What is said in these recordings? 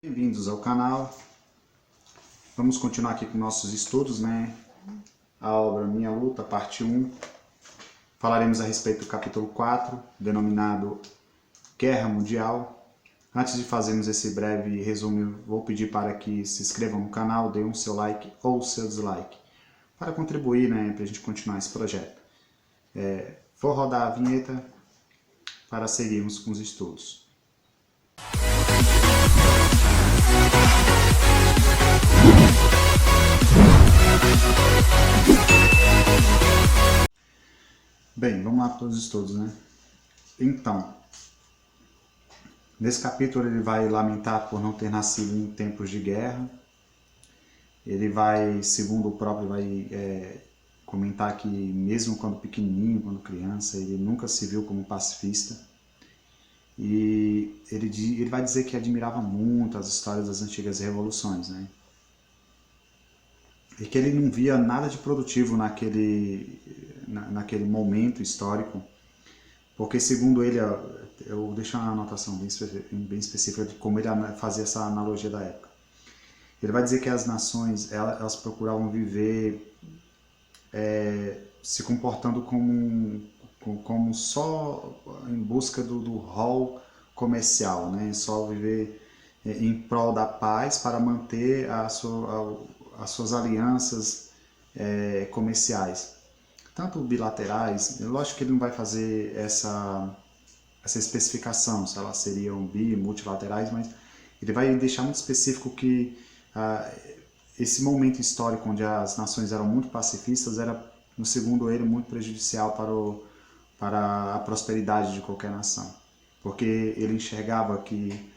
Bem-vindos ao canal. Vamos continuar aqui com nossos estudos, né? A obra Minha Luta, parte 1. Falaremos a respeito do capítulo 4, denominado Guerra Mundial. Antes de fazermos esse breve resumo, vou pedir para que se inscrevam no canal, deem um seu like ou seu dislike, para contribuir, né, para a gente continuar esse projeto. Vou rodar a vinheta para seguirmos com os estudos. Bem, vamos lá para os estudos, né? Então, nesse capítulo ele vai lamentar por não ter nascido em tempos de guerra. Ele vai, segundo o próprio, comentar que mesmo quando pequenininho, quando criança, ele nunca se viu como pacifista. E ele vai dizer que admirava muito as histórias das antigas revoluções, né? E que ele não via nada de produtivo naquele momento histórico, porque segundo ele, eu vou deixar uma anotação bem específica de como ele fazia essa analogia da época. Ele vai dizer que as nações, elas procuravam viver se comportando como só em busca do rol comercial, né? Só viver em prol da paz para manter as suas alianças comerciais, tanto bilaterais. Lógico que ele não vai fazer essa especificação, se elas seriam multilaterais, mas ele vai deixar muito específico que esse momento histórico onde as nações eram muito pacifistas era, no segundo ele, muito prejudicial para a prosperidade de qualquer nação, porque ele enxergava que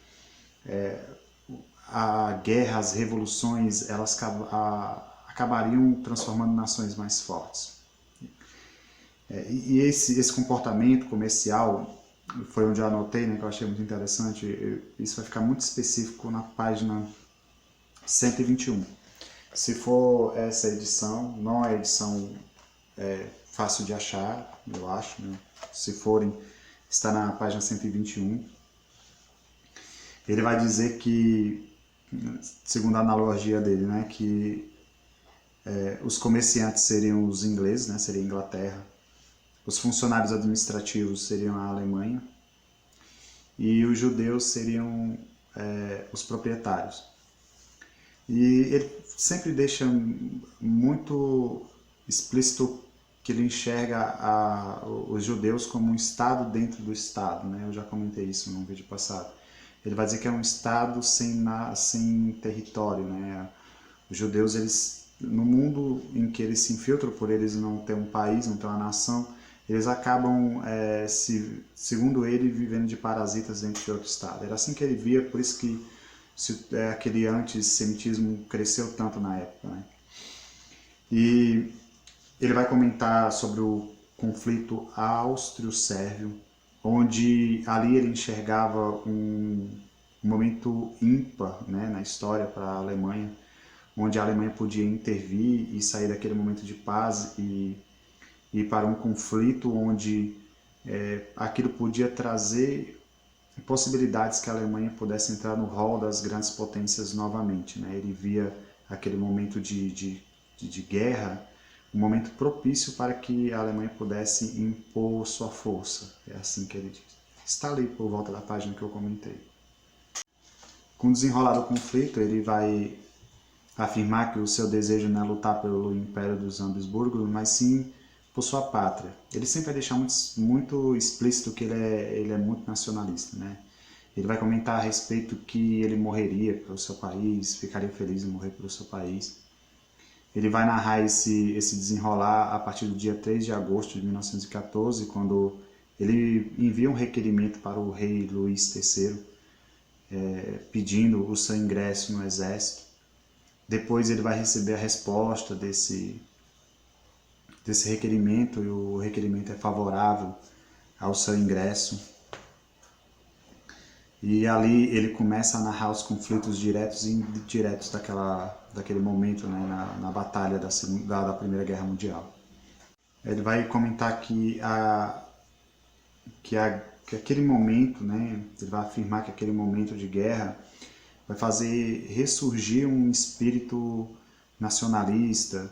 a guerra, as revoluções, elas acabariam transformando nações mais fortes. E esse comportamento comercial foi onde eu anotei, né, que eu achei muito interessante. Isso vai ficar muito específico na página 121. Se for essa edição, não é edição fácil de achar, eu acho, né? Se forem, está na página 121. Ele vai dizer que, segundo a analogia dele, né, que os comerciantes seriam os ingleses, né, seria a Inglaterra, os funcionários administrativos seriam a Alemanha e os judeus seriam os proprietários. E ele sempre deixa muito explícito que ele enxerga os judeus como um Estado dentro do Estado, né? Eu já comentei isso num vídeo passado. Ele vai dizer que é um Estado sem território, né? Os judeus, eles, no mundo em que eles se infiltram, por eles não ter um país, não ter uma nação, eles acabam, segundo ele, vivendo de parasitas dentro de outro Estado. Era assim que ele via, por isso que aquele antissemitismo cresceu tanto na época, né? E ele vai comentar sobre o conflito áustrio-sérvio, onde ali ele enxergava um momento ímpar, né, na história para a Alemanha, onde a Alemanha podia intervir e sair daquele momento de paz e ir para um conflito onde aquilo podia trazer possibilidades que a Alemanha pudesse entrar no rol das grandes potências novamente, né? Ele via aquele momento de guerra, um momento propício para que a Alemanha pudesse impor sua força. É assim que ele diz. Está ali por volta da página que eu comentei. Com o desenrolar do conflito, ele vai afirmar que o seu desejo não é lutar pelo Império dos Habsburgo, mas sim por sua pátria. Ele sempre vai deixar muito explícito que ele é muito nacionalista, né? Ele vai comentar a respeito que ele morreria pelo seu país, ficaria feliz em morrer pelo seu país. Ele vai narrar esse desenrolar a partir do dia 3 de agosto de 1914, quando ele envia um requerimento para o rei Luís III, pedindo o seu ingresso no exército. Depois ele vai receber a resposta desse requerimento, e o requerimento é favorável ao seu ingresso. E ali ele começa a narrar os conflitos diretos e indiretos daquele momento, né, na batalha da Primeira Guerra Mundial. Ele vai comentar que aquele momento, né, ele vai afirmar que aquele momento de guerra vai fazer ressurgir um espírito nacionalista,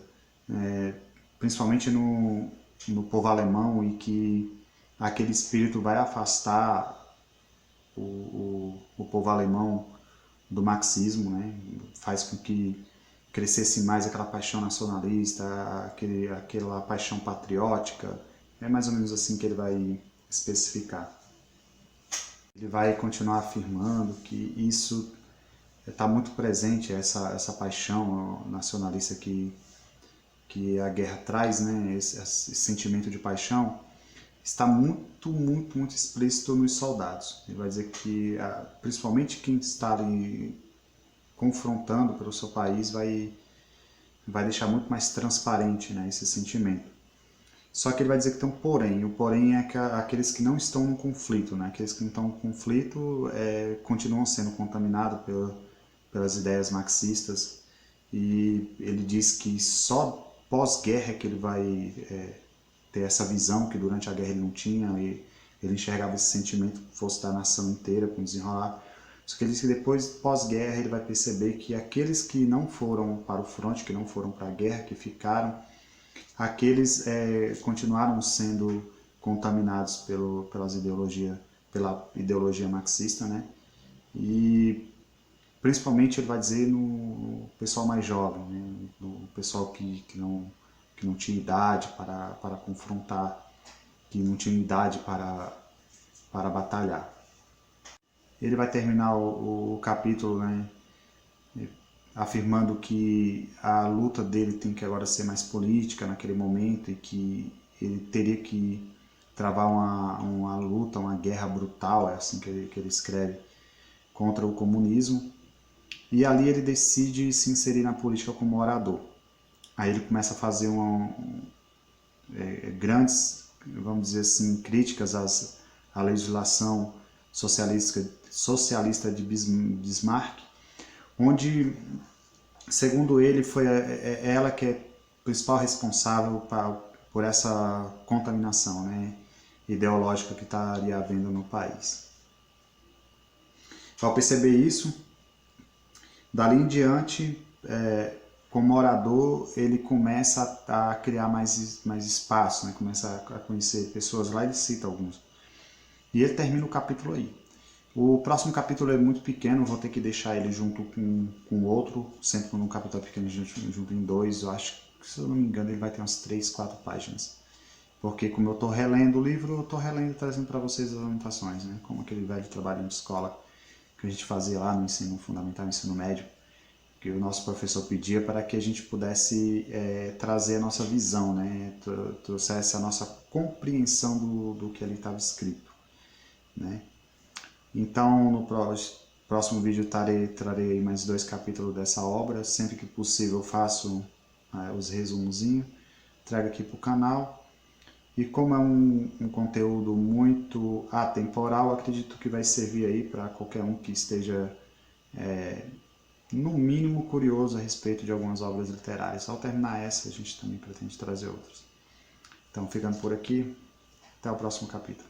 principalmente no povo alemão, e que aquele espírito vai afastar o povo alemão do marxismo, né? Faz com que crescesse mais aquela paixão nacionalista, aquela paixão patriótica. É mais ou menos assim que ele vai especificar. Ele vai continuar afirmando que isso está muito presente, essa paixão nacionalista que a guerra traz, né? Esse sentimento de paixão, está muito explícito nos soldados. Ele vai dizer que, principalmente quem está ali confrontando pelo seu país, vai deixar muito mais transparente, né, esse sentimento. Só que ele vai dizer que tem um porém. O porém é que aqueles que não estão no conflito, né, aqueles que não estão no conflito continuam sendo contaminados pelas ideias marxistas, e ele diz que só pós-guerra que ele vai ter essa visão que durante a guerra ele não tinha, e ele enxergava esse sentimento que fosse da nação inteira com o desenrolar. Só que ele diz que depois, pós-guerra, ele vai perceber que aqueles que não foram para o fronte, que não foram para a guerra, que ficaram, aqueles continuaram sendo contaminados pela ideologia marxista, né? E principalmente ele vai dizer no pessoal mais jovem, né? No pessoal que não tinha idade para confrontar, que não tinha idade para batalhar. Ele vai terminar o capítulo, né, afirmando que a luta dele tem que agora ser mais política naquele momento, e que ele teria que travar uma luta, uma guerra brutal, é assim que ele escreve, contra o comunismo. E ali ele decide se inserir na política como orador. Aí ele começa a fazer grandes, vamos dizer assim, críticas à legislação socialista de Bismarck, onde, segundo ele, foi ela que é principal responsável por essa contaminação, né, ideológica que estaria havendo no país. Ao perceber isso, dali em diante, como orador, ele começa a criar mais espaço, né? Começa a conhecer pessoas lá, ele cita alguns. E ele termina o capítulo aí. O próximo capítulo é muito pequeno, vou ter que deixar ele junto com outro, sempre quando um capítulo é pequeno, junto em dois. Eu acho que, se eu não me engano, ele vai ter umas 3, 4 páginas. Porque como eu estou relendo o livro, eu estou relendo e trazendo para vocês as anotações, né? Como aquele velho trabalho de escola que a gente fazia lá no ensino fundamental, no ensino médio, que o nosso professor pedia para que a gente pudesse trazer a nossa visão, né? Trouxesse a nossa compreensão do que ali estava escrito, né? Então, no próximo vídeo trarei mais 2 capítulos dessa obra. Sempre que possível eu faço os resumozinhos, trago aqui para o canal. E como é um conteúdo muito atemporal, acredito que vai servir aí para qualquer um que esteja, no mínimo, curioso a respeito de algumas obras literárias. Ao terminar essa, a gente também pretende trazer outras. Então, ficando por aqui, até o próximo capítulo.